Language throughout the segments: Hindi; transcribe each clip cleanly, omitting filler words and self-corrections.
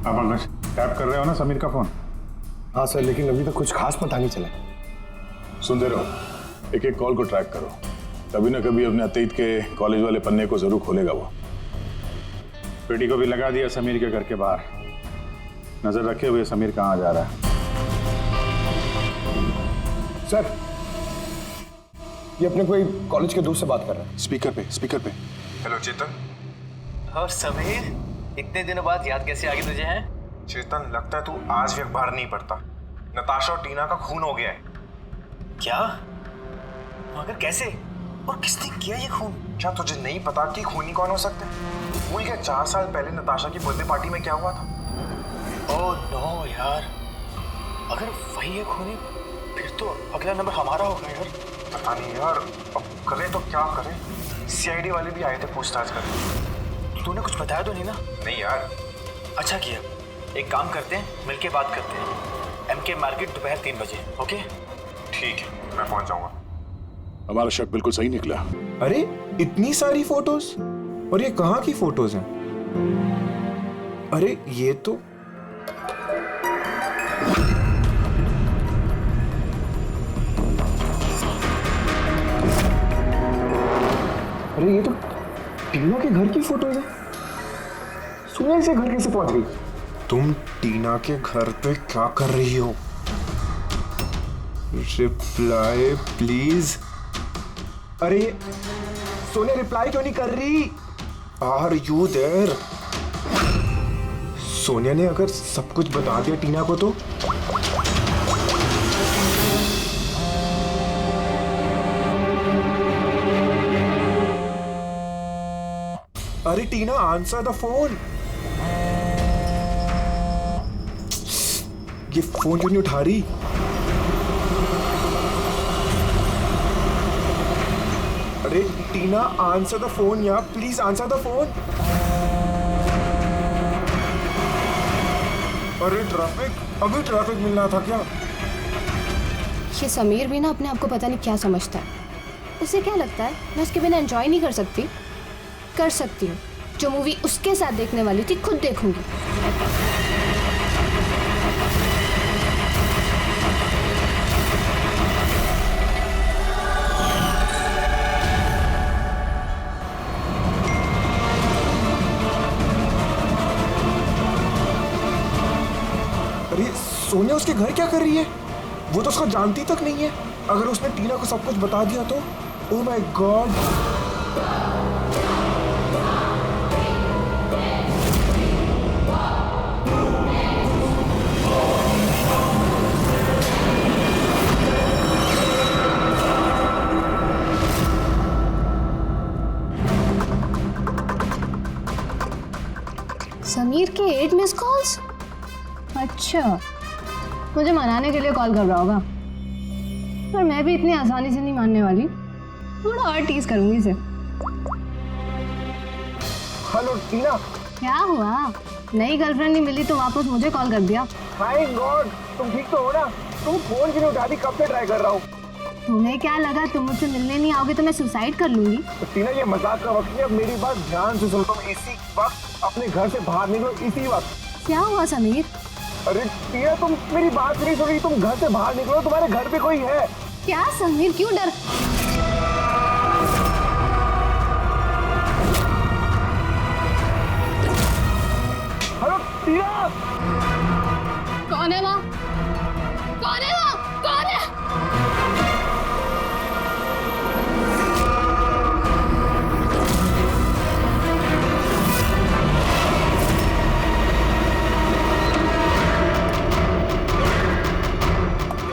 आप अंकल टैप कर रहे हो ना समीर का फोन? हाँ सर, लेकिन अभी तक कुछ खास पता नहीं चला। सुनते रहो, एक एक कॉल को ट्रैक करो। कभी ना कभी अपने अतीत के कॉलेज वाले पन्ने को जरूर खोलेगा वो। पेटी को भी लगा दिया समीर के घर के बाहर। नजर रखे हुए समीर कहाँ जा रहा है। सर, ये अपने कोई कॉलेज के दोस्त से बात कर रहा है। स्पीकर पे। हेलो चेतन। और समीर, इतने दिनों बाद याद कैसे आ गई तुझे? हैं चेतन, लगता है तू आज भी अखबार नहीं पढ़ता। नताशा और टीना का खून हो गया है। क्या? मगर कैसे और किसने किया ये खून? क्या तुझे नहीं पता कि खूनी कौन हो सकते हैं? भूल गया 4 साल पहले नताशा की बर्थडे पार्टी में क्या हुआ था? ओह नो यार, अगर वही है खूनी फिर तो अगला नंबर हमारा होगा यार। पता नहीं यार, अब करें तो क्या करें? सीआईडी वाले भी आए थे पूछताछ करने। तूने कुछ बताया तो नहीं ना? नहीं यार। अच्छा किया, एक काम करते हैं, मिलके बात करते हैं। एमके मार्केट दोपहर 3 बजे। ओके ठीक है, मैं पहुंच जाऊंगा। हमारा शक बिल्कुल सही निकला। अरे इतनी सारी फोटोज, और ये कहाँ की फोटोज हैं? अरे ये तो अरे ये तो टीना के घर की फोटोज है। सुनील से घर कैसे पहुंच गई? तुम टीना के घर पे क्या कर रही हो? Reply please. अरे सोनिया रिप्लाई क्यों नहीं कर रही? Are you there? सोनिया ने अगर सब कुछ बता दिया टीना को तो? अरे टीना, आंसर द फोन। ये फोन क्यों नहीं उठा रही? अरे टीना, आंसर द फोन यार, प्लीज आंसर द फोन। अरे ट्रैफिक, अभी ट्रैफिक मिलना था क्या? ये समीर भी ना अपने आप को पता नहीं क्या समझता है। उसे क्या लगता है मैं उसके बिना एंजॉय नहीं कर सकती? कर सकती हूँ। जो मूवी उसके साथ देखने वाली थी खुद देखूंगी। अरे सोनिया उसके घर क्या कर रही है? वो तो उसको जानती तक नहीं है। अगर उसने टीना को सब कुछ बता दिया तो? Oh my God. समीर के 8 मिस कॉल्स। अच्छा, मुझे मनाने के लिए कॉल कर रहा होगा, पर मैं भी इतनी आसानी से नहीं मानने वाली। थोड़ा और टीज करूंगी इसे। हेलो टीना। क्या हुआ? नई गर्लफ्रेंड नहीं मिली तो वापस मुझे कॉल कर दिया। हाय गॉड, तुम ठीक तो हो ना? तुम फोन क्यों नहीं उठा रही? कब से ट्राई कर रहा हूँ। तुम्हें क्या लगा तुम मुझसे मिलने नहीं आओगे तो मैं सुसाइड कर लूंगी? तो टीना, ये मजाक का वक्त नहीं, अब मेरी बात ध्यान से सुनो। तुम इसी वक्त अपने घर से बाहर निकलो, इसी वक्त। क्या हुआ समीर? अरे टीना, तुम मेरी बात नहीं सुन रही। तुम घर से बाहर निकलो, तुम्हारे घर पे कोई है। क्या समीर, क्यों डर? हेलो टीना। कौन है वहाँ? कौन है वहाँ? कौन है?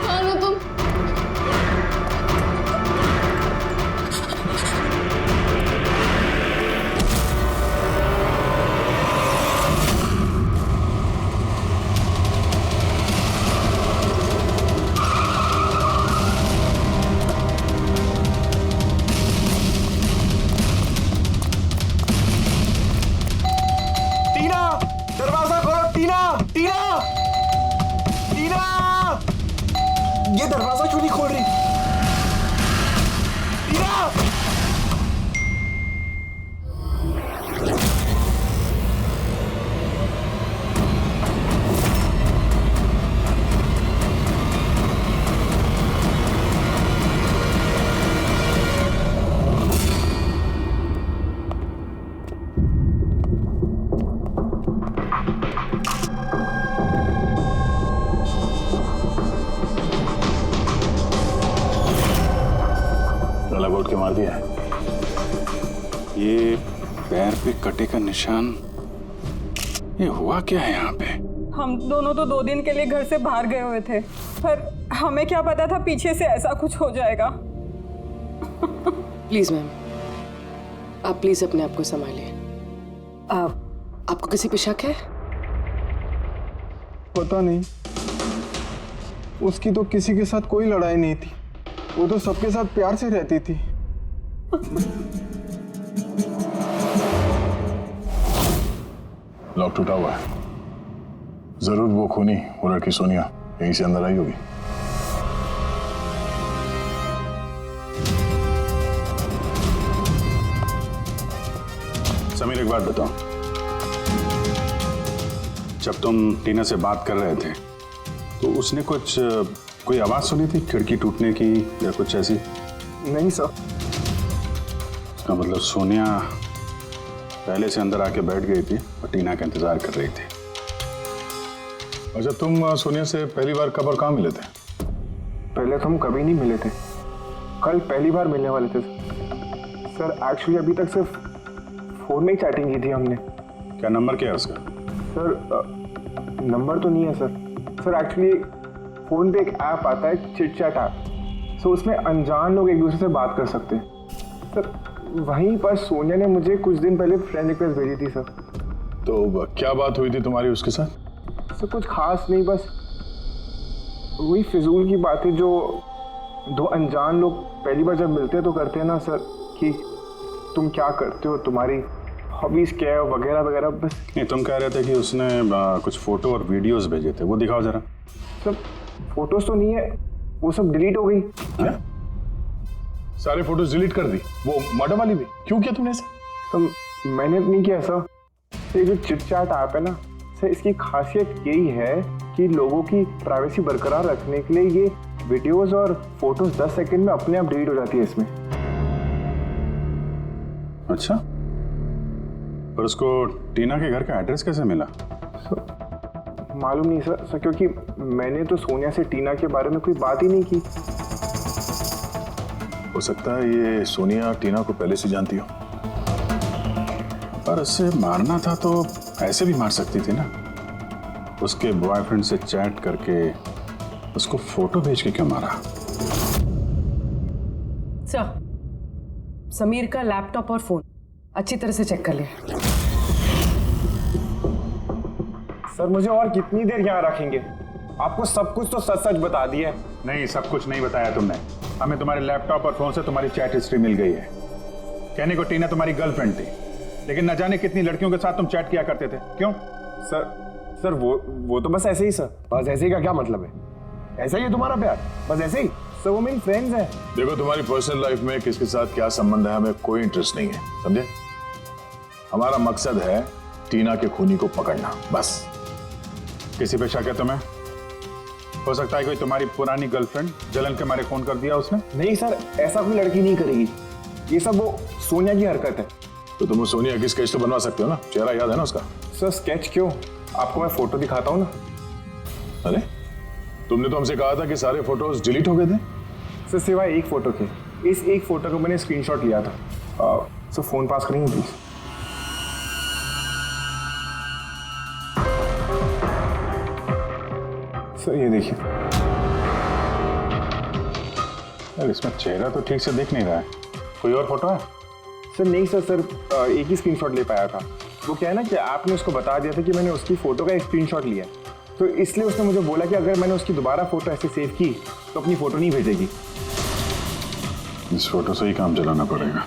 कौन हो तुम? टीना, दरवाजा खोलो। टीना, टीना, टीना, ये दरवाजा क्यों नहीं खोल रही? टीना। ये पैर पे कटे का निशान, ये हुआ क्या है यहाँ पे? हम दोनों तो 2 दिन के लिए घर से बाहर गए हुए थे, पर हमें क्या पता था पीछे से ऐसा कुछ हो जाएगा। प्लीज मैम, आप प्लीज अपने आप को संभालिए। आपको किसी पे शक है? पता नहीं, उसकी तो किसी के साथ कोई लड़ाई नहीं थी, वो तो सबके साथ प्यार से रहती थी। लॉक टूटा हुआ है, जरूर वो खूनी, वो लड़की सोनिया यहीं से अंदर आई होगी। समीर एक बात बताओ, जब तुम टीना से बात कर रहे थे तो उसने कोई आवाज सुनी थी खिड़की टूटने की या कुछ ऐसी? नहीं सर। इसका मतलब सोनिया पहले से अंदर आके बैठ गई थी और टीना का इंतजार कर रही थी। अच्छा, तुम सोनिया से पहली बार कब और कहाँ मिले थे? पहले तो हम कभी नहीं मिले थे, कल पहली बार मिलने वाले थे सर। एक्चुअली अभी तक सिर्फ फोन में ही चैटिंग की थी हमने। क्या नंबर क्या है उसका? सर नंबर तो नहीं है सर। सर एक्चुअली फ़ोन पे एक ऐप आता है, चिट चैट ऐप, सो उसमें अनजान लोग एक दूसरे से बात कर सकते हैं सर। वहीं पर सोनिया ने मुझे कुछ दिन पहले फ्रेंड रिक्वेस्ट भेजी थी सर। तो क्या बात हुई थी तुम्हारी उसके साथ? सर कुछ खास नहीं, बस वही फिजूल की बातें जो 2 अनजान लोग पहली बार जब मिलते हैं तो करते हैं ना सर, कि तुम क्या करते हो, तुम्हारी हॉबीज़ क्या है वगैरह वगैरह। बस नहीं, तुम कह रहे थे कि उसने कुछ फोटो और वीडियोस भेजे थे, वो दिखाओ जरा। सब फोटोज तो नहीं है, वो सब डिलीट हो गई। क्या? सारे फोटोज डिलीट कर दी, वो मर्डर वाली भी? क्यों किया तुमने ऐसा? सर मैंने नहीं किया सर। ये जो चिट चैट ऐप है ना सर, इसकी खासियत यही है कि लोगों की प्राइवेसी बरकरार रखने के लिए ये वीडियोस और फोटोज 10 सेकंड में अपने आप डिलीट हो जाती है इसमें। अच्छा, पर उसको टीना के घर का एड्रेस कैसे मिला? मालूम नहीं सर, क्योंकि मैंने तो सोनिया से टीना के बारे में कोई बात ही नहीं की। हो सकता है ये सोनिया टीना को पहले से जानती हो। पर उसे मारना था तो ऐसे भी मार सकती थी ना, उसके बॉयफ्रेंड से चैट करके उसको फोटो भेज के क्यों मारा? सर, समीर का लैपटॉप और फोन अच्छी तरह से चेक कर ले। सर मुझे और कितनी देर यहाँ रखेंगे? आपको सब कुछ तो सच सच बता दिया है। नहीं, सब कुछ नहीं बताया तुमने हमें। तुम्हारे लैपटॉप और फोन से तुम्हारी चैट हिस्ट्री मिल गई है। कहने को टीना तुम्हारी गर्लफ्रेंड थी, लेकिन न जाने कितनी लड़कियों के साथ तुम चैट किया करते थे। क्यों? सर वो तो बस ऐसे ही सर। बस ऐसे ही का क्या मतलब है? ऐसा ही है तुम्हारा प्यार? बस ऐसे ही? सर वो मेरी फ्रेंड्स हैं। देखो, तुम्हारी पर्सनल लाइफ में किसके साथ क्या संबंध है हमें कोई इंटरेस्ट नहीं है, समझे? हमारा मकसद है टीना के खूनी को पकड़ना, बस। किसी पे शक है तुम्हें? हो सकता है कोई तुम्हारी पुरानी गर्लफ्रेंड जलन के मारे फोन कर दिया उसने। नहीं सर, ऐसा कोई लड़की नहीं करेगी। ये सब वो सोनिया की हरकत है। तो तुम सोनिया की स्केच तो बनवा सकते हो ना, चेहरा याद है ना उसका? सर स्केच क्यों, आपको मैं फोटो दिखाता हूँ ना। अरे तुमने तो हमसे कहा था कि सारे फोटोज डिलीट हो गए थे। सर सिवाय एक फोटो के, इस एक फोटो को मैंने स्क्रीनशॉट लिया था। सर फोन पास करेंगे प्लीज? सर ये देखिए। यार इसमें चेहरा तो ठीक से दिख नहीं रहा है, कोई और फोटो है? सर नहीं सर एक ही स्क्रीनशॉट ले पाया था। वो क्या है ना कि आपने उसको बता दिया था कि मैंने उसकी फोटो का एक स्क्रीनशॉट लिया, तो इसलिए उसने मुझे बोला कि अगर मैंने उसकी दोबारा फोटो ऐसे सेव की तो अपनी फोटो नहीं भेजेगी। इस फोटो से ही काम चलाना पड़ेगा।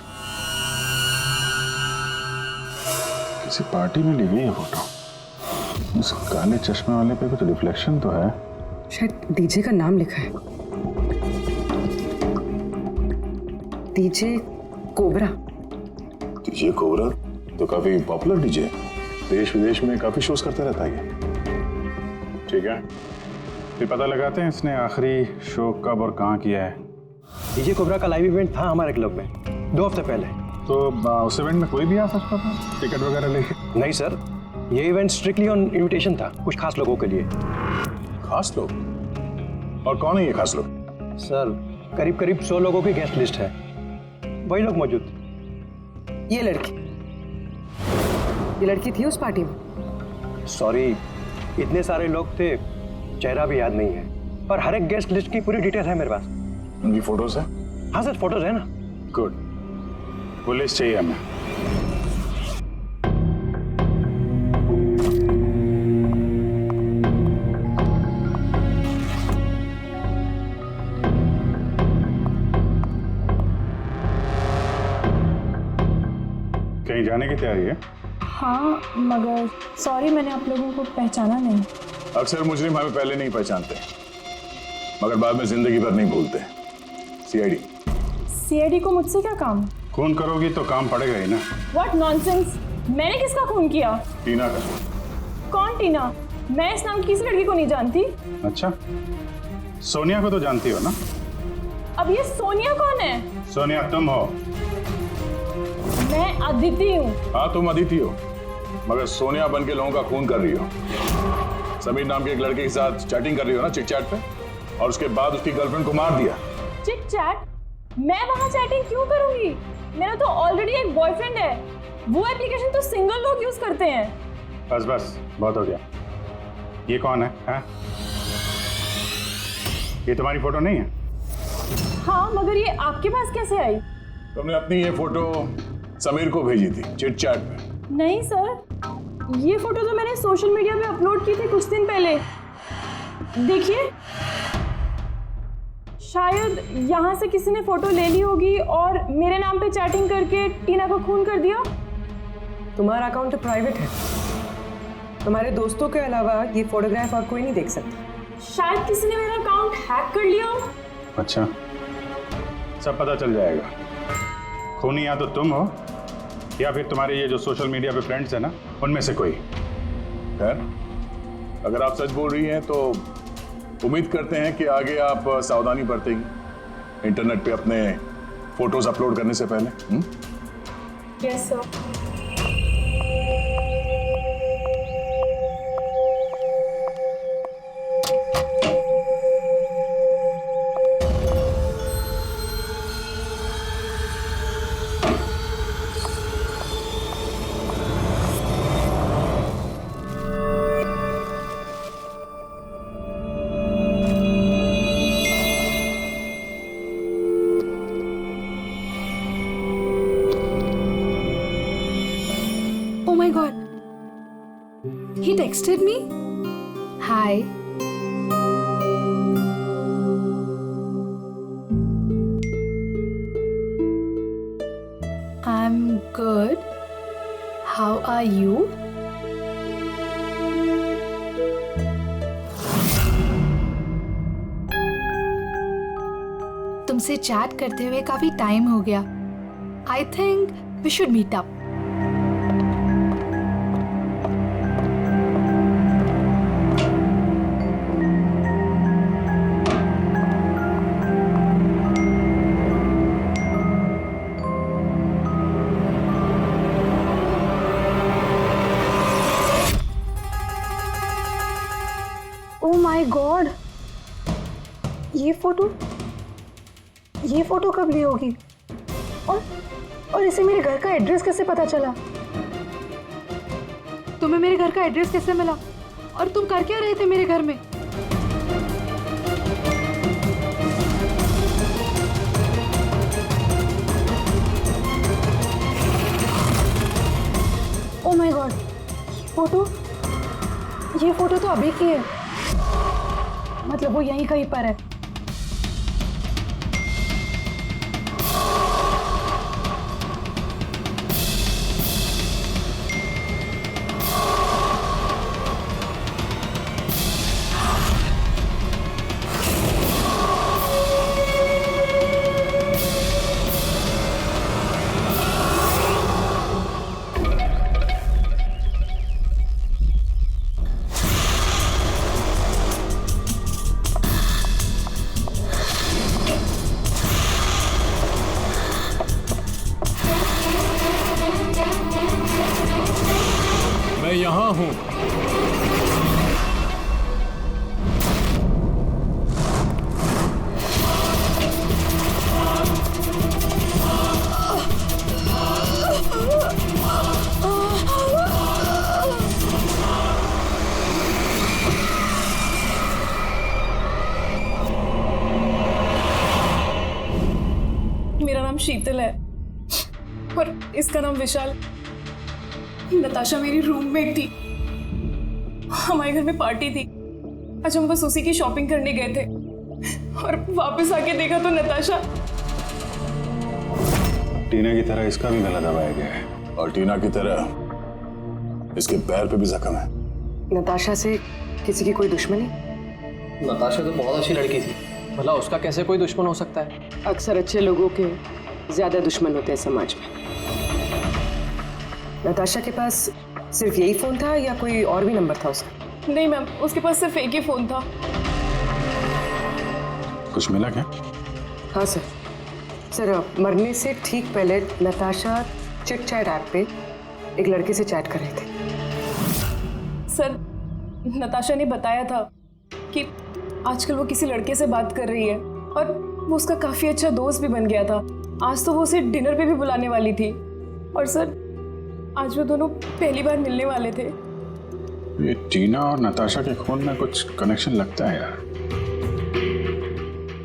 किसी पार्टी में ली गई है फोटो। उस काले चश्मे वाले पे कुछ रिफ्लेक्शन तो है। शायद डीजे का नाम लिखा है, डीजे कोबरा। डीजे कोबरा तो काफी पॉपुलर डीजे है, देश विदेश में काफी शोज करता रहता है। ठीक है, फिर पता लगाते हैं इसने आखिरी शो कब और कहाँ किया है। डीजे कोबरा का लाइव इवेंट था हमारे क्लब में 2 हफ्ते पहले। तो उस इवेंट में कोई भी आ सकता था टिकट वगैरह लेके? नहीं सर, ये इवेंट स्ट्रिक्टली ऑन इनविटेशन था, कुछ खास लोगों के लिए। खास लोग? और कौन है ये खास लोग? सर करीब 100 लोगों की गेस्ट लिस्ट है, वही लोग मौजूद। ये लड़की थी उस पार्टी में? सॉरी, इतने सारे लोग थे, चेहरा भी याद नहीं है, पर हर एक गेस्ट लिस्ट की पूरी डिटेल है मेरे पास। उनकी फोटोज है? हाँ सर, फोटोज है ना। गुड, वो लिस्ट चाहिए हमें। कहीं जाने की तैयारी है? हाँ, मगर सॉरी, मैंने आप लोगों को पहचाना नहीं। अक्सर मुजरिम हमें पहले नहीं पहचानते, मगर बाद में जिंदगी भर नहीं भूलते। सीआईडी। सीआईडी को मुझसे क्या काम? खून करोगी तो काम पड़ेगा ही ना। What nonsense! मैंने किसका खून किया? टीना का। कौन टीना? मैं इस नाम की किसी लड़की को नहीं जानती। अच्छा, सोनिया को तो जानती हो ना? अब ये सोनिया कौन है? सोनिया तुम हो। मैं अदिति हूँ। हाँ, तुम अदिति हो, मगर सोनिया बन के लोगों का खून कर रही हो। समीर नाम के एक लड़के के साथ चैटिंग कर रही हो ना चिट चैट पे, और उसके बाद उसकी गर्लफ्रेंड को मार दिया। Chit chat? मैं वहाँ चैटिंग क्यों करूंगी? मेरा तो ऑलरेडी एक बॉयफ्रेंड है। वो एप्लीकेशन तो सिंगल लोग यूज करते हैं। बस बस, बहुत हो गया। ये कौन है? हाँ? ये तुम्हारी फोटो नहीं है? हाँ, मगर ये आपके पास कैसे आई? तुमने अपनी ये फोटो समीर को भेजी थी चिट चैट पे? नहीं सर, ये फोटो तो मैंने सोशल मीडिया पे अपलोड की थी कुछ दिन पहले। देखिए, शायद यहाँ से किसी ने फोटो ले ली होगी और मेरे नाम पे चैटिंग करके टीना को खून कर दिया। तुम्हारा अकाउंट तो प्राइवेट है, तुम्हारे दोस्तों के अलावा ये फोटोग्राफ और कोई नहीं देख सकता। शायद किसी ने मेरा अकाउंट हैक कर लिया हो। अच्छा, सब पता चल जाएगा। खूनी या तो तुम हो या फिर तुम्हारे ये जो सोशल मीडिया पे फ्रेंड्स है ना, उनमें से कोई। खैर, अगर आप सच बोल रही हैं तो उम्मीद करते हैं कि आगे आप सावधानी बरतेंगी इंटरनेट पे अपने फोटोज अपलोड करने से पहले। Yes sir. Oh my god. He texted me? Hi. I'm good. How are you? तुमसे चैट करते हुए काफी टाइम हो गया। I think we should meet up. Oh my God, ये फोटो कब ली होगी? और इसे मेरे घर का एड्रेस कैसे पता चला? तुम्हें मेरे घर का एड्रेस कैसे मिला? और तुम कर क्या रहे थे मेरे घर में? ओह माय गॉड, ये फोटो तो अभी की है। मतलब वो यहीं कहीं पर है। मैं यहाँ हूँ। इसका नाम विशाल। नताशा मेरी रूममेट थी। हमारे घर में पार्टी थी। आज हम बस उसी की शॉपिंग करने गए थे और वापस आके देखा तो नताशा। टीना की तरह इसका भी गला दबाया गया है और टीना की तरह इसके पैर पे भी जख्म है। नताशा से किसी की कोई दुश्मनी? नताशा तो बहुत अच्छी लड़की थी, भला उसका कैसे कोई दुश्मन हो सकता है? अक्सर अच्छे लोगों के ज्यादा दुश्मन होते हैं समाज में। नताशा के पास सिर्फ यही फोन था या कोई और भी नंबर था उसका? नहीं मैम, उसके पास सिर्फ एक ही फोन था। कुछ मिला क्या? हाँ सर। सर मरने से ठीक पहले नताशा चिट चैट ऐप पे एक लड़के से चैट कर रहे थे। सर नताशा ने बताया था कि आजकल वो किसी लड़के से बात कर रही है और वो उसका काफी अच्छा दोस्त भी बन गया था। आज तो वो उसे डिनर पे भी बुलाने वाली थी। और सर आज वो दोनों पहली बार मिलने वाले थे। ये टीना और नताशा के खून में कुछ कनेक्शन लगता है यार।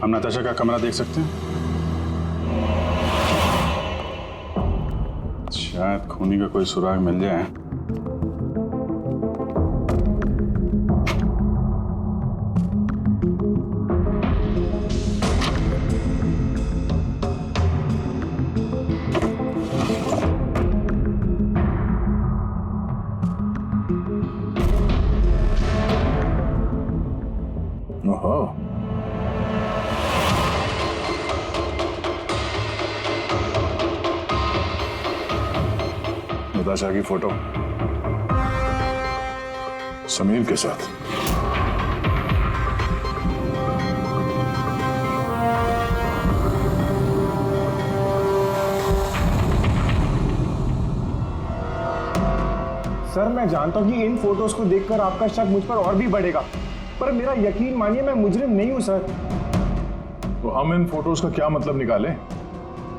हम नताशा का कमरा देख सकते हैं? शायद खूनी का कोई सुराग मिल जाए। ओहो, नताशा की फोटो समीर के साथ। सर मैं जानता हूँ कि इन फोटोज को देखकर आपका शक मुझ पर और भी बढ़ेगा, पर मेरा यकीन मानिए मैं मुजरिम नहीं हूँ सर। तो हम इन फोटोज का क्या मतलब निकाले?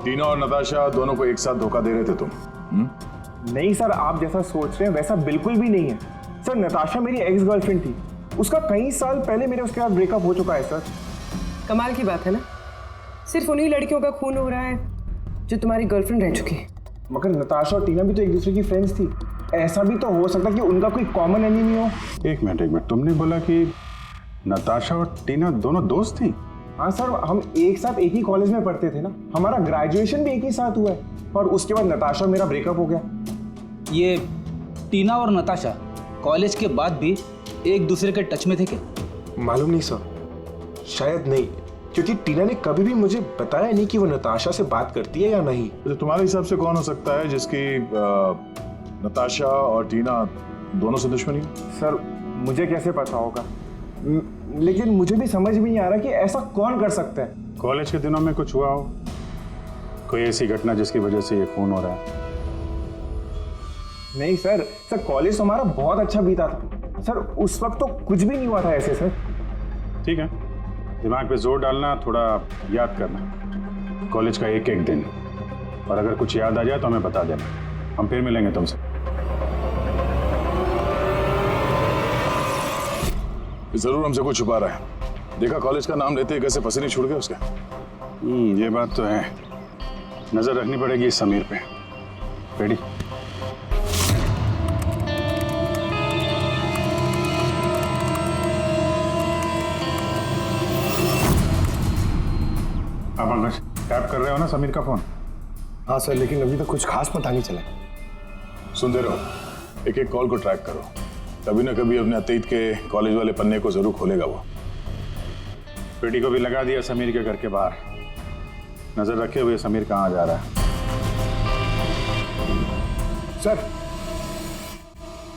टीना और नताशा दोनों को एक साथ धोखा दे रहे थे तुम? नहीं सर, आप जैसा सोच रहे हैं वैसा बिल्कुल भी नहीं है सर। नताशा मेरी एक्स गर्लफ्रेंड थी। उसका कई साल पहले मेरे उसके साथ ब्रेकअप हो चुका है सर। कमाल की बात है ना, सिर्फ उन्हीं लड़कियों का खून हो रहा है जो तुम्हारी गर्लफ्रेंड रह चुकी है। मगर नताशा और टीना भी तो एक दूसरे की फ्रेंड्स थी। ऐसा भी तो हो सकता है कि उनका कोई कॉमन एनिमी हो। एक मिनट, तुमने बोला कि नताशा और टीना दोनों दोस्त थी? हाँ सर, हम एक साथ एक ही कॉलेज में पढ़ते थे ना। हमारा ग्रेजुएशन भी एक ही साथ हुआ है और उसके बाद नताशा और मेरा ब्रेकअप हो गया। ये टीना और नताशा कॉलेज के बाद भी एक दूसरे के टच में थे क्या? मालूम नहीं सर, शायद नहीं, क्योंकि टीना ने कभी भी मुझे बताया नहीं कि वो नताशा से बात करती है या नहीं। तो तुम्हारे हिसाब से कौन हो सकता है जिसकी नताशा और टीना दोनों से दुश्मनी? सर मुझे कैसे पता होगा, लेकिन मुझे भी समझ में नहीं आ रहा कि ऐसा कौन कर सकता है। कॉलेज के दिनों में कुछ हुआ हो, कोई ऐसी घटना जिसकी वजह से ये खून हो रहा है? नहीं सर, कॉलेज तो हमारा बहुत अच्छा बीता था सर। उस वक्त तो कुछ भी नहीं हुआ था ऐसे सर। ठीक है, दिमाग पे जोर डालना, थोड़ा याद करना कॉलेज का एक एक दिन, और अगर कुछ याद आ जाए तो हमें बता देना, हम फिर मिलेंगे तुमसे। जरूर हमसे कुछ छुपा रहा है। देखा कॉलेज का नाम लेते ही कैसे पसीने छूट गए उसके। ये बात तो है, नजर रखनी पड़ेगी इस समीर पे। रेडी? आप अंकज टैप कर रहे हो ना समीर का फोन? हाँ सर, लेकिन अभी तक कुछ खास पता नहीं चला। सुनते रहो, एक एक कॉल को ट्रैक करो, कभी ना कभी अपने अतीत के कॉलेज वाले पन्ने को जरूर खोलेगा वो। पेटी को भी लगा दिया समीर के घर के बाहर, नजर रखे हुए समीर कहाँ जा रहा है। सर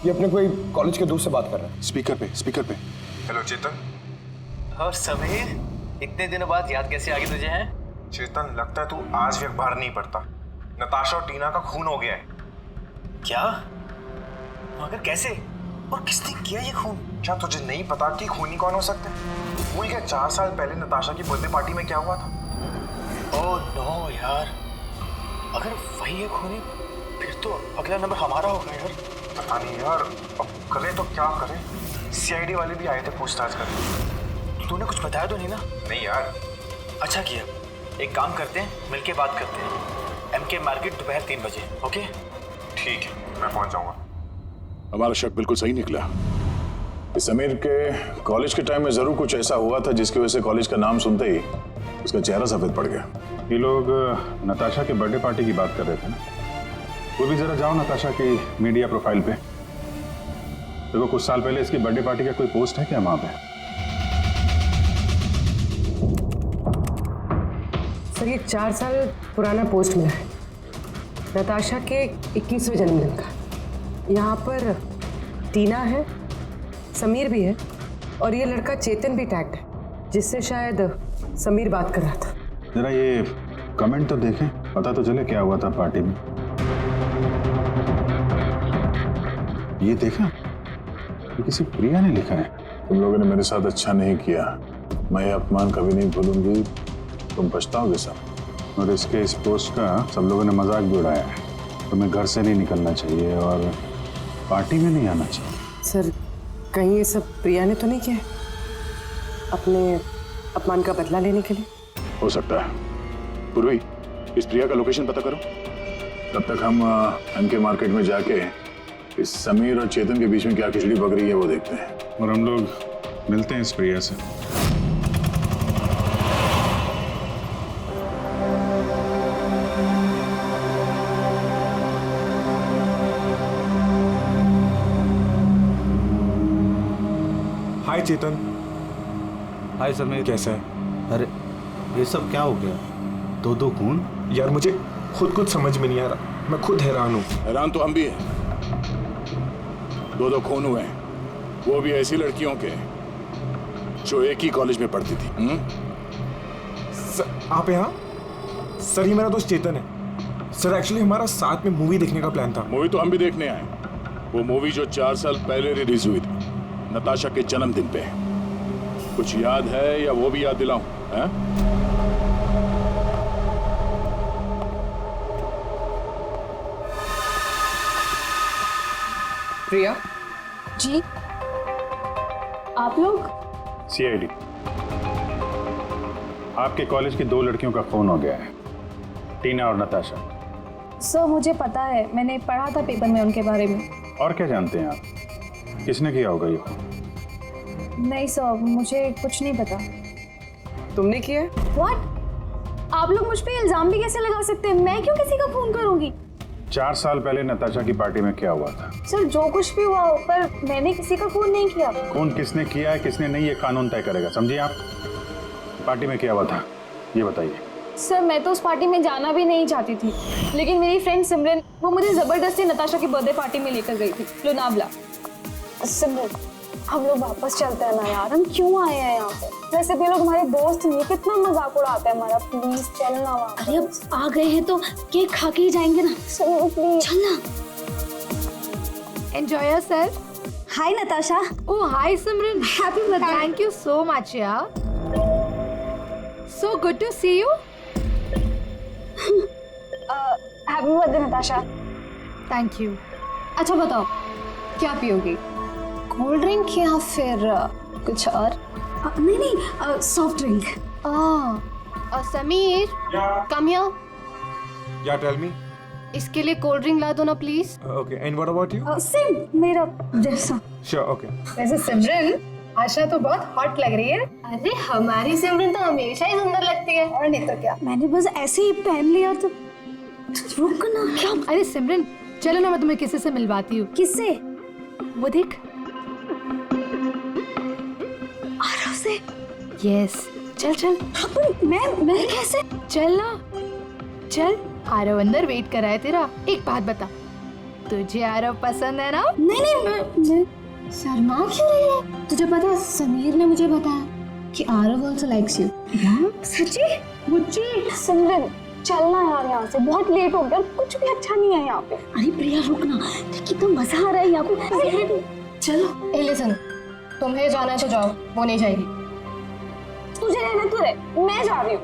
ये अपने कोई कॉलेज के दोस्त से बात कर रहा है। स्पीकर पे। हेलो चेतन। और समीर, इतने दिनों बाद याद कैसे आ गई तुझे? हैं चेतन, लगता है तू आज भी अखबार नहीं पढ़ता। नताशा और टीना का खून हो गया है। क्या? मगर कैसे और किसने किया ये खून? क्या तुझे नहीं पता कि खूनी कौन हो सकते? भूल गया 4 साल पहले नताशा की बर्थडे पार्टी में क्या हुआ था? ओह नो यार, अगर वही है खूनी फिर तो अगला नंबर हमारा होगा यार। पता नहीं यार, अब करें तो क्या करें? सीआईडी वाले भी आए थे पूछताछ करने। तूने कुछ बताया तो नहीं ना? नहीं यार। अच्छा किया, एक काम करते हैं, मिलके बात करते हैं। MK मार्केट दोपहर 3 बजे। ओके ठीक है, मैं पहुंच जाऊंगा। हमारा शक बिल्कुल सही निकला। इस समीर के कॉलेज के टाइम में जरूर कुछ ऐसा हुआ था जिसकी वजह से कॉलेज का नाम सुनते ही उसका चेहरा सफेद पड़ गया। ये लोग नताशा के बर्थडे पार्टी की बात कर रहे थे ना, वो भी जरा जाओ नताशा की मीडिया प्रोफाइल पे। देखो कुछ साल पहले इसकी बर्थडे पार्टी का कोई पोस्ट है क्या वहां पे? सर ये 4 साल पुराना पोस्ट मिला है, नताशा के 21वें जन्मदिन का। यहाँ पर टीना है, समीर भी है और ये लड़का चेतन भी टैग्ड है, जिससे शायद समीर बात कर रहा था। जरा ये कमेंट तो देखें, पता तो चले क्या हुआ था पार्टी में। ये देखा, ये किसी प्रिया ने लिखा है। तुम लोगों ने मेरे साथ अच्छा नहीं किया, मैं ये अपमान कभी नहीं भूलूंगी, तुम पछताओगे सब। और इसके इस पोस्ट का सब लोगों ने मजाक भी उड़ाया है। तुम्हें घर से नहीं निकलना चाहिए और पार्टी में नहीं आना चाहिए। सर कहीं ये सब प्रिया ने तो नहीं किया अपने अपमान का बदला लेने के लिए? हो सकता है। पूर्वी, इस प्रिया का लोकेशन पता करो। तब तक हम MK मार्केट में जाके इस समीर और चेतन के बीच में क्या खिचड़ी पक रही है वो देखते हैं। और हम लोग मिलते हैं इस प्रिया से। हाय चेतन। हाय समीर, कैसा है? अरे ये सब क्या हो गया? दो खून? यार मुझे खुद कुछ समझ में नहीं आ रहा, मैं खुद हैरान हूँ। हैरान तो हम भी हैं। 2 खून हुए हैं, वो भी ऐसी लड़कियों के जो एक ही कॉलेज में पढ़ती थी। सर आप यहाँ? सर ये मेरा दोस्त चेतन है। सर एक्चुअली हमारा साथ में मूवी देखने का प्लान था। मूवी तो हम भी देखने आए। वो मूवी जो 4 साल पहले रिलीज हुई थी, नताशा के जन्मदिन पे। कुछ याद है या वो भी याद दिलाऊं? प्रिया जी, आप लोग? CID, आपके कॉलेज की 2 लड़कियों का खून हो गया है, टीना और नताशा। सर मुझे पता है, मैंने पढ़ा था पेपर में उनके बारे में। और क्या जानते हैं आप, किसने किया होगा ये खून? नहीं सर, मुझे कुछ नहीं पता। तुमने किया? व्हाट? आप लोग मुझ पे इल्जाम भी कैसे लगा सकते हैं? मैं क्यों किसी का खून करूंगी? 4 साल पहले नताशा की पार्टी में क्या हुआ था? सर जो कुछ भी हुआ हो, पर मैंने किसी का खून नहीं किया। खून किसने किया है किसने नहीं, ये कानून तय करेगा, समझिए आप। पार्टी में क्या हुआ था ये बताइए। सर मैं तो उस पार्टी में जाना भी नहीं चाहती थी, लेकिन मेरी फ्रेंड सिमरन वो मुझे जबरदस्ती नताशा की बर्थडे पार्टी में लेकर गई थी, लोनावला। सिमरन हम लोग वापस चलते हैं ना यार, हम क्यों आए हैं यहाँ पे? वैसे भी लोग हमारे दोस्त नहीं, कितना मजाक उड़ाते हैं हमारा। प्लीज चलना वहाँ। अरे अब आ गए हैं तो केक खा के ही जाएंगे ना। चलो प्लीज चलना। Enjoy yourself. Hi Natasha. Oh, hi Simran. Happy birthday. Thank you so much, yeah. So good to see you. Happy birthday Natasha. Thank you. अच्छा बताओ, क्या पियोगी? कोल्ड ड्रिंक या फिर कुछ और? नहीं soft drink. Sameer, come here. या टेल मी। इसके लिए कोल्ड ड्रिंक ला दो ना please. Okay, and what about you? Same मेरा जैसा। Sure, okay. वैसे सिमरन आशा तो बहुत हॉट लग रही है। अरे हमारी सिमरन तो हमेशा ही सुंदर लगती है, और नहीं तो क्या। मैंने बस ऐसे ही पहन लिया तो रुक ना। क्या? अरे सिमरन चलो ना, मैं तुम्हें किसी से मिलवाती हूँ। किससे? वो देख। आरव से? यस, चल चल। मैं कैसे? चल ना, चल। आरव अंदर वेट कर रहा है तेरा। एक बात बता, तुझे आरव पसंद है ना? नहीं मैं शर्मा क्यों रही है? तुझे पता है समीर ने मुझे बताया कि आरव आल्सो लाइक्स यू। सच्ची? मुझे? सिमरन चलना यार यहाँ से, बहुत लेट हो गया, कुछ भी अच्छा नहीं है यहाँ पे। अरे प्रिया रुक ना, कितना मजा आ रहा है यहाँ पे। चलो। ए लिसन, तुम्हें जाना है तो जाओ, वो नहीं जाएगी। तुझे रहना तो रहे, मैं जा रही हूँ।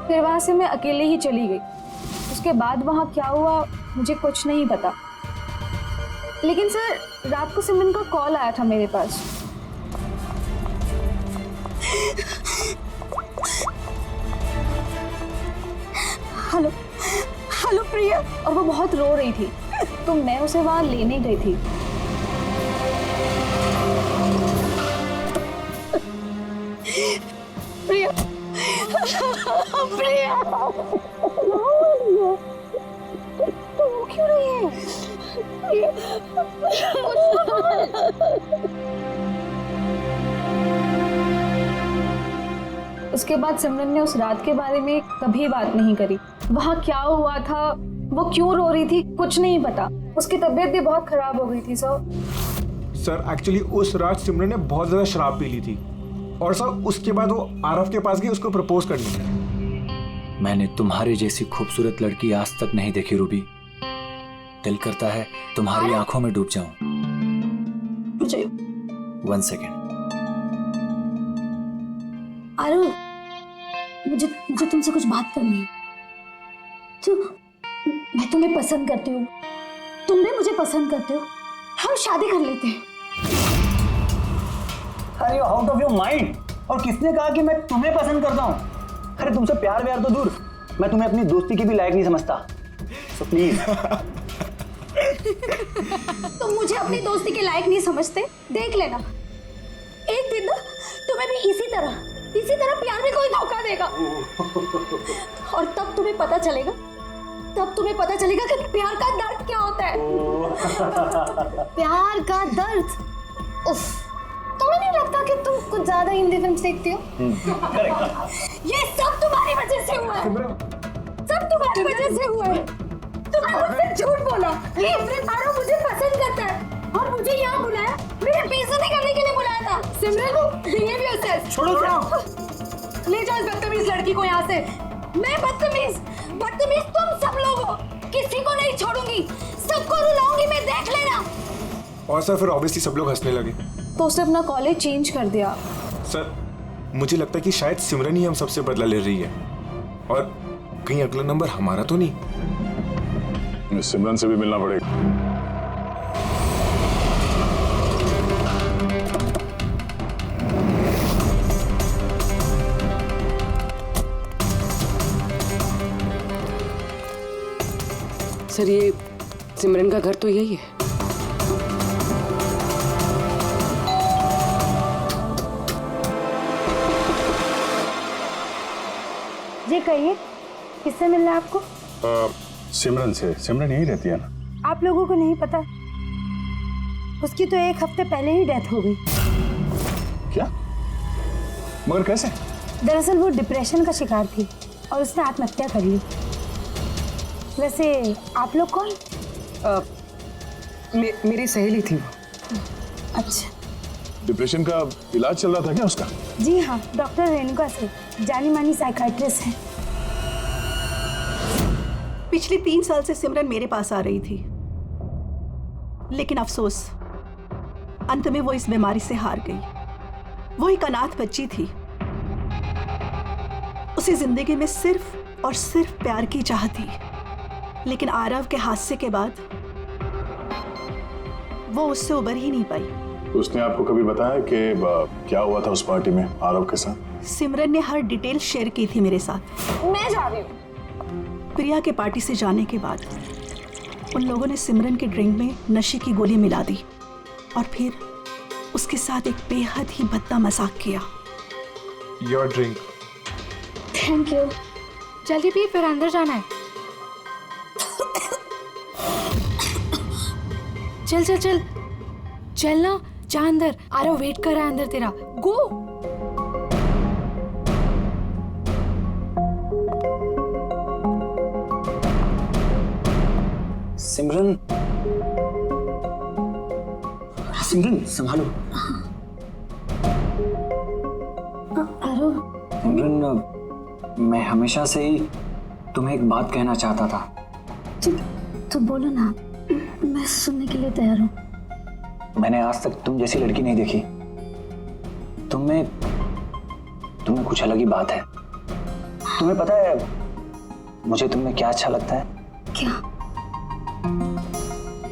फिर वहां से मैं अकेले ही चली गई। उसके बाद वहां क्या हुआ मुझे कुछ नहीं पता, लेकिन सर रात को सिमरन का कॉल आया था मेरे पास। हेलो हेलो प्रिया। और वो बहुत रो रही थी, तो मैं उसे वहां लेने गई थी। प्रिया प्रिया तो वो क्यों रही है? उसके बाद सिमरन ने उस रात के बारे में कभी बात नहीं करी। वहाँ क्या हुआ था, वो क्यों रो रही थी, कुछ नहीं पता। उसकी तबीयत भी बहुत खराब हो गई थी सर एक्चुअली उस रात सिमरन ने बहुत ज्यादा शराब पी ली थी और सर उसके बाद वो आरव के पास गई उसको प्रपोज करने। मैंने तुम्हारे जैसी खूबसूरत लड़की आज तक नहीं देखी रूबी। दिल करता है तुम्हारी आंखों में डूब जाऊं। मुझे 1 सेकेंड। आरव, मुझे तुमसे कुछ बात करनी है। तो मैं तुम्हें पसंद करती हूँ, तुम भी मुझे पसंद करते हो, हम शादी कर लेते हैं। अरे you out of your mind. और किसने कहा कि मैं तुम्हें पसंद करता हूँ? अरे तुमसे प्यार व्यार तो दूर, मैं तुम्हें अपनी दोस्ती की भी लायक नहीं समझता। So please. तुम मुझे अपनी दोस्ती के लायक नहीं समझते, देख लेना एक दिन ना तुम्हें भी इसी तरह प्यार में कोई धोखा देगा और तब तुम्हें पता चलेगा कि प्यार का दर्द क्या होता है। प्यार का दर्द। उफ, तुम्हें नहीं लगता कि तुम कुछ ज्यादा हिंदी फिल्म देखती हो? ये सब तुम्हारी वजह से हुआ है, सब तुम्हारी वजह से हुआ है। तुमने मुझसे झूठ बोला कि आरव मुझे पसंद करता है और मुझे यहाँ बुलाया, मेरे बेइज्जती करने के लिए बुलाया था। सिमरन, बिहेवियर सेंस छोड़ो। ले जाओ इस बदतमीज लड़की को यहाँ से। मैं बदतमीज तुम सब लोग हो, किसी को नहीं छोड़ूंगी, सबको रुलाऊंगी मैं, देख लेना। और सर फिर ऑब्वियसली सब लोग हंसने लगे। तो उसने अपना कॉलेज चेंज कर दिया। सर मुझे लगता है कि शायद सिमरन ही हम सबसे बदला ले रही है और कहीं अगला नंबर हमारा तो नहीं। सिमरन से भी मिलना पड़ेगा। सर ये सिमरन का घर तो यही है। जी कहिए, किससे मिलना है आपको? सिमरन से। सिमरन यहीं रहती है ना? आप लोगों को नहीं पता, उसकी तो 1 हफ्ते पहले ही डेथ हो गई। क्या? मगर कैसे? दरअसल वो डिप्रेशन का शिकार थी और उसने आत्महत्या कर ली। वैसे आप लोग कौन? मेरी सहेली थी वो। अच्छा। डिप्रेशन का इलाज चल रहा था क्या उसका? जी हाँ, डॉक्टर रेणुका से, जानी मानी साइकाइट्रिस्ट है। पिछले 3 साल से सिमरन मेरे पास आ रही थी, लेकिन अफसोस अंत में वो इस बीमारी से हार गई। वो एक अनाथ बच्ची थी, उसे जिंदगी में सिर्फ और सिर्फ प्यार की चाह थी, लेकिन आरव के हादसे के बाद वो उससे उबर ही नहीं पाई। उसने आपको कभी बताया कि क्या हुआ था उस पार्टी में आरव के साथ? सिमरन ने हर डिटेल शेयर की थी मेरे साथ। मैं जा रही हूँ। प्रिया के पार्टी से जाने के बाद उन लोगों ने सिमरन के ड्रिंक में नशे की गोली मिला दी और फिर उसके साथ एक बेहद ही भद्दा मजाक किया। Your drink. Thank you. जल्दी भी, फिर अंदर जाना है। चल चल चल चल ना, जा अंदर। आरव वेट कर रहा है अंदर तेरा। गो। सिमरन, सिमरन संभालो। आरव। सिमरन, मैं हमेशा से ही तुम्हें एक बात कहना चाहता था। तो बोलो ना, मैं सुनने के लिए तैयार हूँ। मैंने आज तक तुम जैसी लड़की नहीं देखी। तुम्हें कुछ अलग ही बात है। तुम्हें पता है मुझे तुममें क्या अच्छा लगता है? क्या?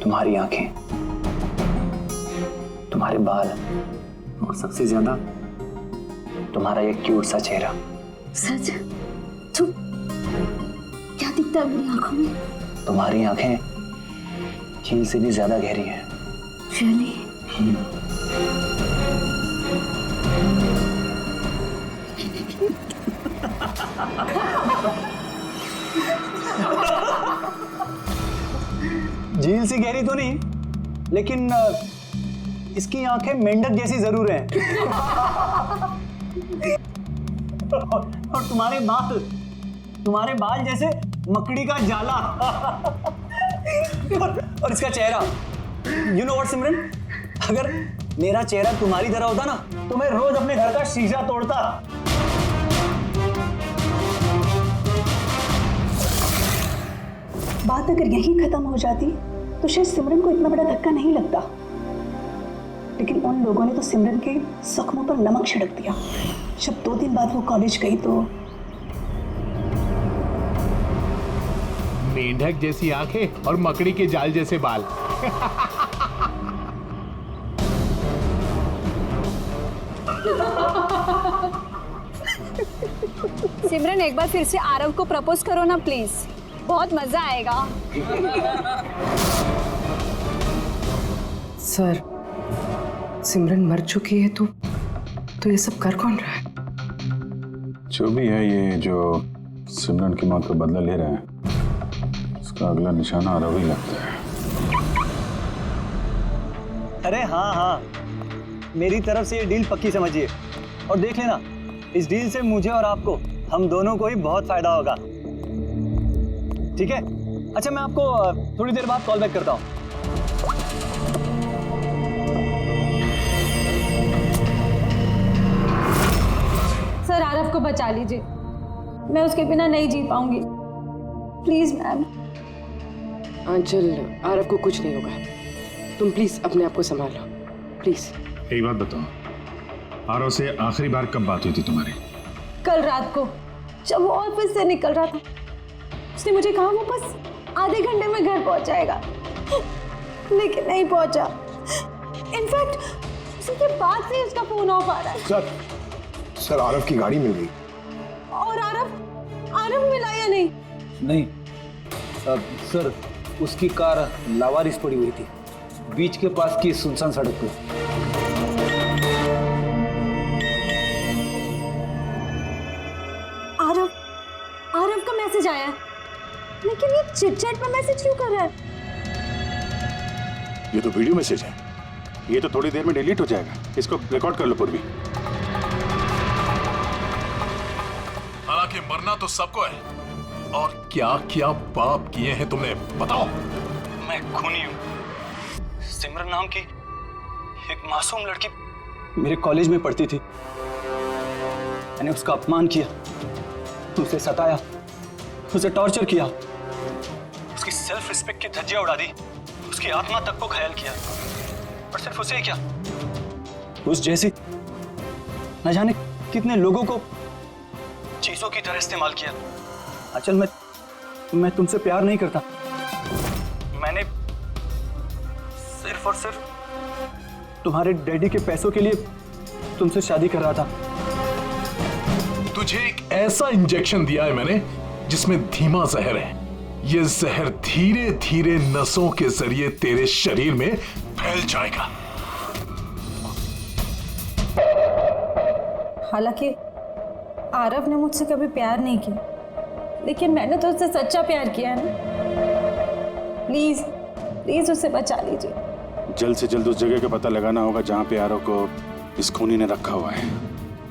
तुम्हारी आंखें, तुम्हारे बाल और सबसे ज्यादा तुम्हारा ये क्यूट सा चेहरा। सच? तू क्या दिखता है मेरी आंखों में? तुम्हारी आंखें झील से भी ज्यादा गहरी हैं। Really? झील से गहरी तो नहीं, लेकिन इसकी आंखें मेंढक जैसी जरूर हैं। और तुम्हारे बाल जैसे मकड़ी का जाला। और इसका चेहरा, यू नो व्हाट सिमरन, अगर मेरा चेहरा तुम्हारी तरह होता ना तो मैं रोज अपने घर का शीशा तोड़ता। बात अगर यहीं खत्म हो जाती तो शायद सिमरन को इतना बड़ा धक्का नहीं लगता, लेकिन उन लोगों ने तो सिमरन के जख्मों पर नमक छिड़क दिया। जब 2 दिन बाद वो कॉलेज गई तो मेंढक जैसी आंखें और मकड़ी के जाल जैसे बाल। सिमरन एक बार फिर से आरव को प्रपोज करो ना प्लीज, बहुत मजा आएगा। सर, सिमरन मर चुकी है तो ये सब कर कौन रहा है? जो भी है, ये जो सिमरन की मौत का बदला ले रहे हैं, उसका अगला निशाना आरव ही लगता है। अरे हाँ, मेरी तरफ से ये डील पक्की समझिए, और देख लेना, इस डील से मुझे और आपको, हम दोनों को ही बहुत फायदा होगा। ठीक है? अच्छा, मैं आपको थोड़ी देर बाद कॉल बैक करता हूँ। सर, आरव को बचा लीजिए, मैं उसके बिना नहीं जी पाऊंगी, प्लीज मैम। आंचल, आरव को कुछ नहीं होगा, तुम प्लीज अपने आप को संभालो, प्लीज। एक बात बताओ, आरव से आखिरी बार कब बात हुई थी तुम्हारी? कल रात को, जब वो ऑफिस से निकल रहा था, उसने मुझे कहा वो बस आधे घंटे में घर पहुंच जाएगा, लेकिन नहीं पहुंचा। इनफैक्ट उसी के बाद से उसका फोन ऑफ आ रहा है। सर, आरव की गाड़ी मिल गई। और आरव मिला या नहीं? नहीं सर, उसकी कार लावारिस पड़ी हुई थी बीच के पास की सुनसान सड़क पे। आरव का मैसेज आया, लेकिन ये चिट-चैट पे मैसेज क्यों कर रहा है? ये तो वीडियो मैसेज है, ये तो थोड़ी देर में डिलीट हो जाएगा। इसको रिकॉर्ड कर लो पूर्वी। हालांकि मरना तो सबको है, और क्या क्या पाप किए हैं तुमने, बताओ। मैं खूनी हूँ। सिमरन नाम की एक मासूम लड़की मेरे कॉलेज में पढ़ती थी। मैंने उसका अपमान किया, उसे सताया, उसे टॉर्चर किया, उसकी सेल्फ रिस्पेक्ट की धज्जियां उड़ा दी, उसकी आत्मा तक को घायल किया। और सिर्फ उसे क्या, उस जैसी न जाने कितने लोगों को चीजों की तरह इस्तेमाल किया। अचल, मैं तुमसे प्यार नहीं करता। मैंने सिर्फ और सिर्फ तुम्हारे डैडी के पैसों के लिए तुमसे शादी कर रहा था। तुझे एक ऐसा इंजेक्शन दिया है मैंने जिसमें धीमा जहर है। ये जहर धीरे धीरे नसों के जरिए तेरे शरीर में फैल जाएगा। हालांकि आरव ने मुझसे कभी प्यार नहीं किया, लेकिन मैंने तो उससे सच्चा प्यार किया है ना। प्लीज प्लीज उसे बचा लीजिए। जल्द से जल्द उस जगह का पता लगाना होगा जहाँ पे आरव को इस खूनी ने रखा हुआ है।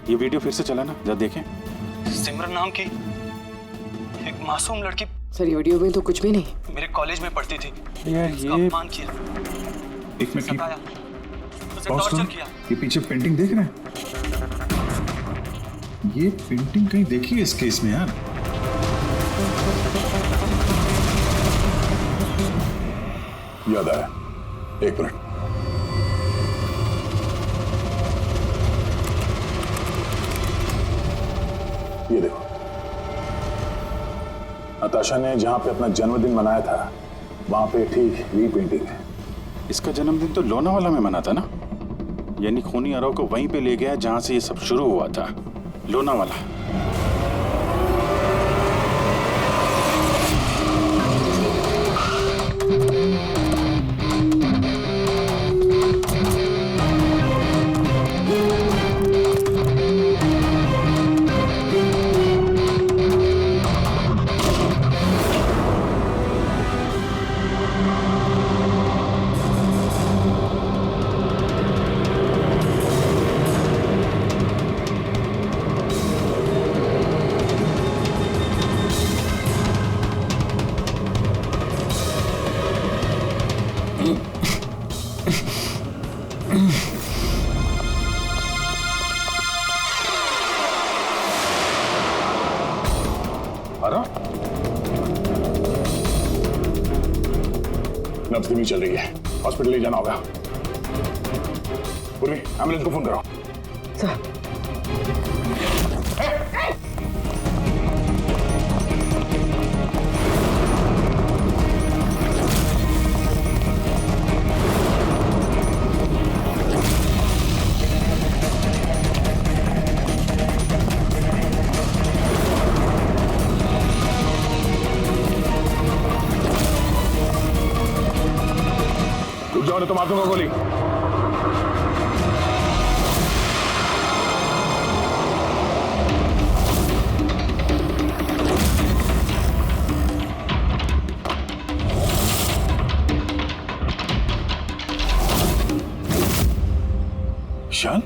ये वीडियो फिर से चला ना, जरा देखें। सिमरन नाम की एक मासूम लड़की, सर, ये वीडियो में तो कुछ भी नहीं। मेरे कॉलेज में पढ़ती थी। यार उसका अपमान किया, एक मिनट, सताया, उसे टॉर्चर किया। ये पीछे पेंटिंग देख रहे हैं? ये पेंटिंग कहीं देखी है इस केस में यार? याद आया, एक मिनट। ये देखो, नताशा ने जहां पे अपना जन्मदिन मनाया था, वहां पे ठीक यही पेंटिंग है। इसका जन्मदिन तो लोनावाला में मना था ना? यानी खूनी आरव को वहीं पे ले गया जहां से ये सब शुरू हुआ था, लोनावाला। अरे नब्ज धीमी चल रही है, हॉस्पिटल ले जाना होगा। पूर्वी, एम्बुलेंस को फोन करो। सर रुक जाओ नहीं तो मार दूंगा गोली। ईशान,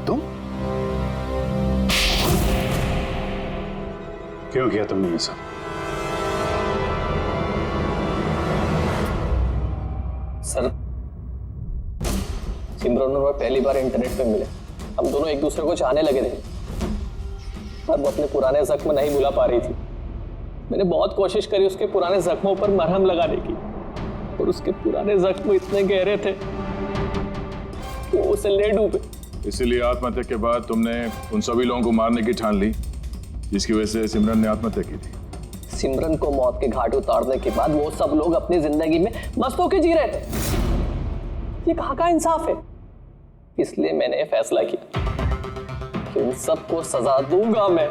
तुम क्यों किया तुमने ये सब? सर, सिमरन और मैं पहली बार इंटरनेट पे मिले। हम दोनों एक दूसरे को चाहने लगे थे, पर वो अपने पुराने जख्म नहीं भुला पा रही थी। मैंने बहुत कोशिश करी उसके पुराने जख्मों पर मरहम लगाने की, और उसके पुराने जख्म इतने गहरे थे वो उसे ले डूबे। इसीलिए आत्महत्या के बाद तुमने उन सभी लोगों को मारने की ठान ली जिसकी वजह से सिमरन ने आत्महत्या की थी। सिमरन को मौत के घाट उतारने के बाद वो सब लोग अपनी जिंदगी में मस्त होकर जी रहे थे। ये कहाँ का इंसाफ है? इसलिए मैंने ये फैसला किया कि उन सबको सजा दूंगा मैं।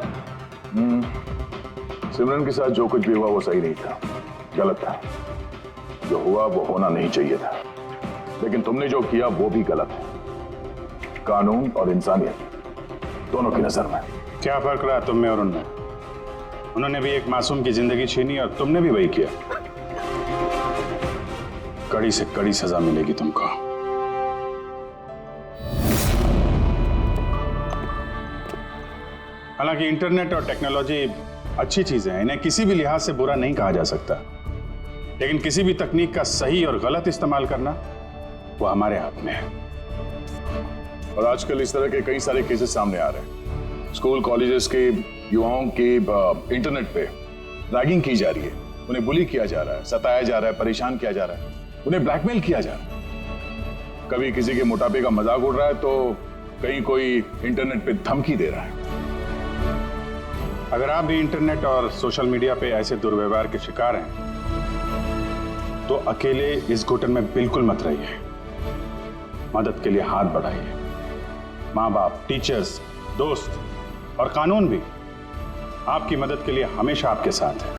सिमरन के साथ जो कुछ भी हुआ वो सही नहीं था, गलत था। जो हुआ वो होना नहीं चाहिए था, लेकिन तुमने जो किया वो भी गलत है, कानून और इंसानियत दोनों की नजर में। क्या फर्क रहा तुम में और उनमें? उन्होंने भी एक मासूम की जिंदगी छीनी और तुमने भी वही किया। कड़ी से कड़ी सजा मिलेगी तुमको। हालांकि इंटरनेट और टेक्नोलॉजी अच्छी चीजें हैं, इन्हें किसी भी लिहाज से बुरा नहीं कहा जा सकता, लेकिन किसी भी तकनीक का सही और गलत इस्तेमाल करना वो हमारे हाथ में है। और आजकल इस तरह के कई सारे केसेस सामने आ रहे हैं। स्कूल कॉलेजेस के युवाओं की इंटरनेट पे रैगिंग की जा रही है, उन्हें बुली किया जा रहा है, सताया जा रहा है, परेशान किया जा रहा है, उन्हें ब्लैकमेल किया जा रहा है। कभी किसी के मोटापे का मजाक उड़ रहा है तो कहीं कोई इंटरनेट पे धमकी दे रहा है। अगर आप भी इंटरनेट और सोशल मीडिया पे ऐसे दुर्व्यवहार के शिकार हैं तो अकेले इस घुटन में बिल्कुल मत रहिए। मदद के लिए हाथ बढ़ाइए। माँ बाप, टीचर्स, दोस्त और कानून भी आपकी मदद के लिए हमेशा आपके साथ है।